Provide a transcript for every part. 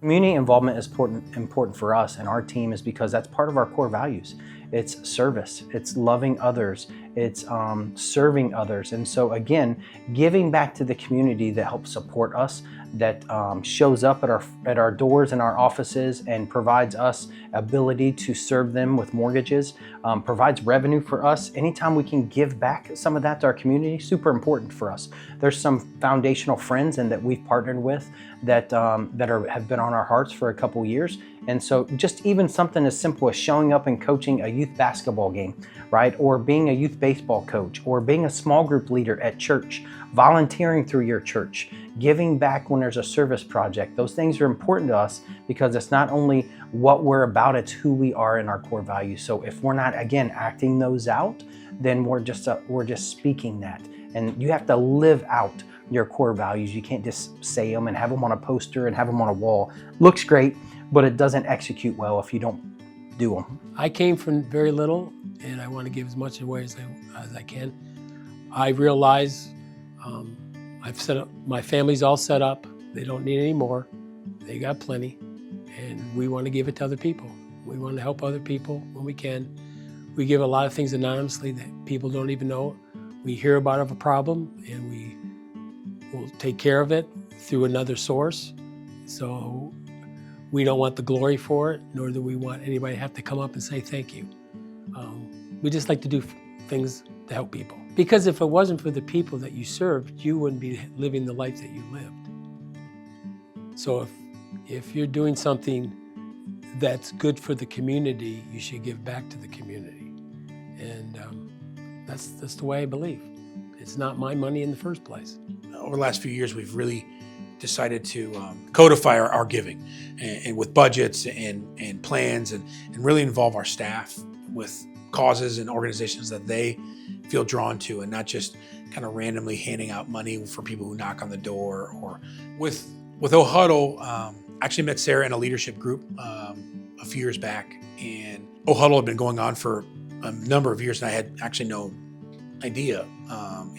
Community involvement is important for us and our team is because that's part of our core values. It's service, it's loving others, it's serving others. And so again, giving back to the community that helps support us, that shows up at our doors and our offices and provides us ability to serve them with mortgages, provides revenue for us. Anytime we can give back some of that to our community, super important for us. There's some foundational friends and that we've partnered with that have been on our hearts for a couple years. And so just even something as simple as showing up and coaching a youth basketball game, right? Or being a youth baseball coach, or being a small group leader at church, volunteering through your church, giving back when there's a service project. Those things are important to us because it's not only what we're about, it's who we are in our core values. So if we're not, again, acting those out, then we're just speaking that. And you have to live out your core values. You can't just say them and have them on a poster and have them on a wall. Looks great, but it doesn't execute well if you don't do them. I came from very little, and I want to give as much away as I can. I realize I've set up, my family's all set up. They don't need any more. They got plenty, and we want to give it to other people. We want to help other people when we can. We give a lot of things anonymously that people don't even know. We hear about a problem, and we will take care of it through another source. So we don't want the glory for it, nor do we want anybody to have to come up and say thank you. We just like to do things to help people. Because if it wasn't for the people that you served, you wouldn't be living the life that you lived. So if you're doing something that's good for the community, you should give back to the community. And that's the way I believe. It's not my money in the first place. Over the last few years, we've really decided to codify our giving and with budgets and plans and really involve our staff with causes and organizations that they feel drawn to, and not just kind of randomly handing out money for people who knock on the door. Or with O'Huddle, I actually met Sarah in a leadership group a few years back, and O'Huddle had been going on for a number of years, and I had actually no idea.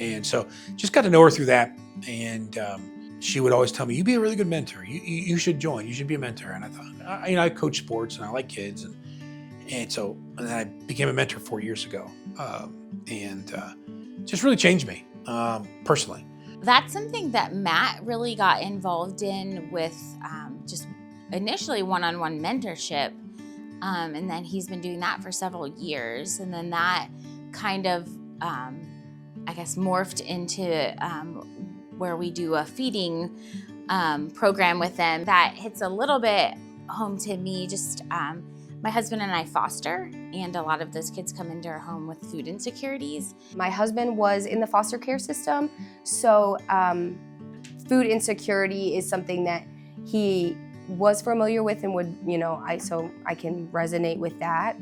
And so just got to know her through that, and she would always tell me, "You'd be a really good mentor. You should join. You should be a mentor." And I thought, I coach sports and I like kids, and then I became a mentor 4 years ago, and just really changed me personally. That's something that Matt really got involved in with just initially one-on-one mentorship, and then he's been doing that for several years, and then that kind of I guess morphed into where we do a feeding program with them that hits a little bit home to me. Just my husband and I foster, and a lot of those kids come into our home with food insecurities. My husband was in the foster care system, so food insecurity is something that he was familiar with and would, so I can resonate with that.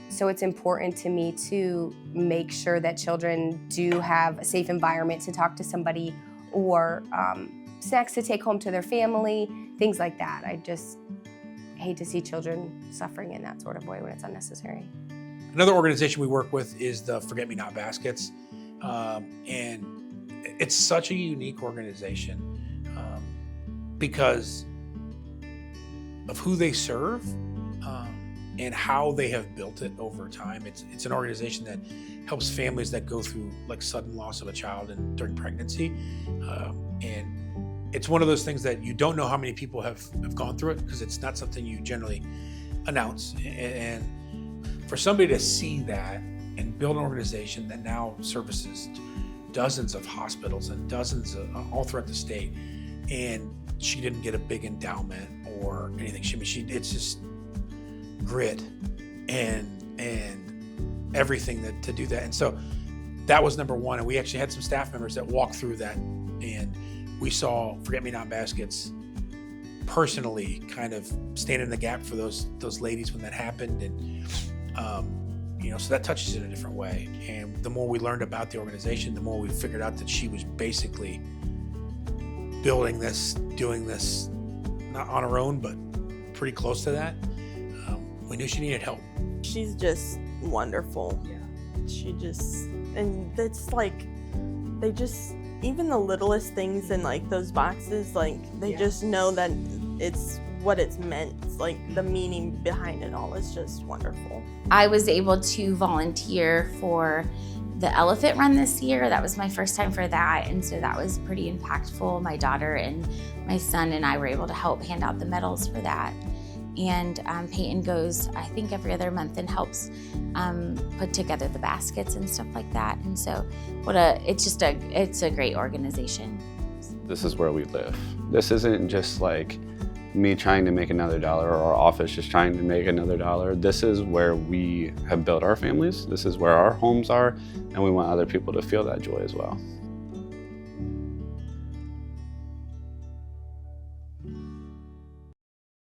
So it's important to me to make sure that children do have a safe environment to talk to somebody, or snacks to take home to their family, things like that. I just hate to see children suffering in that sort of way when it's unnecessary. Another organization we work with is the Forget-Me-Not Baskets, and it's such a unique organization because of who they serve and how they have built it over time. It's an organization that helps families that go through like sudden loss of a child and during pregnancy, and it's one of those things that you don't know how many people have gone through it, because it's not something you generally announce. And for somebody to see that and build an organization that now services dozens of hospitals and dozens of, all throughout the state, and she didn't get a big endowment or anything. It's just grit and everything to do that. And so that was number one. And we actually had some staff members that walked through that, and we saw Forget-Me-Not Baskets personally kind of stand in the gap for those ladies when that happened. And so that touches it in a different way. And the more we learned about the organization, the more we figured out that she was basically building this, doing this, not on her own, but pretty close to that. We knew she needed help. She's just wonderful. Yeah. She just, and it's like, they just, even the littlest things in like those boxes, like they just know that it's what it's meant. It's like the meaning behind it all is just wonderful. I was able to volunteer for the elephant run this year. That was my first time for that, and so that was pretty impactful. My daughter and my son and I were able to help hand out the medals for that. And Peyton goes, I think, every other month and helps put together the baskets and stuff like that. And so it's a great organization. This is where we live. This isn't just like me trying to make another dollar or our office just trying to make another dollar. This is where we have built our families. This is where our homes are, and we want other people to feel that joy as well.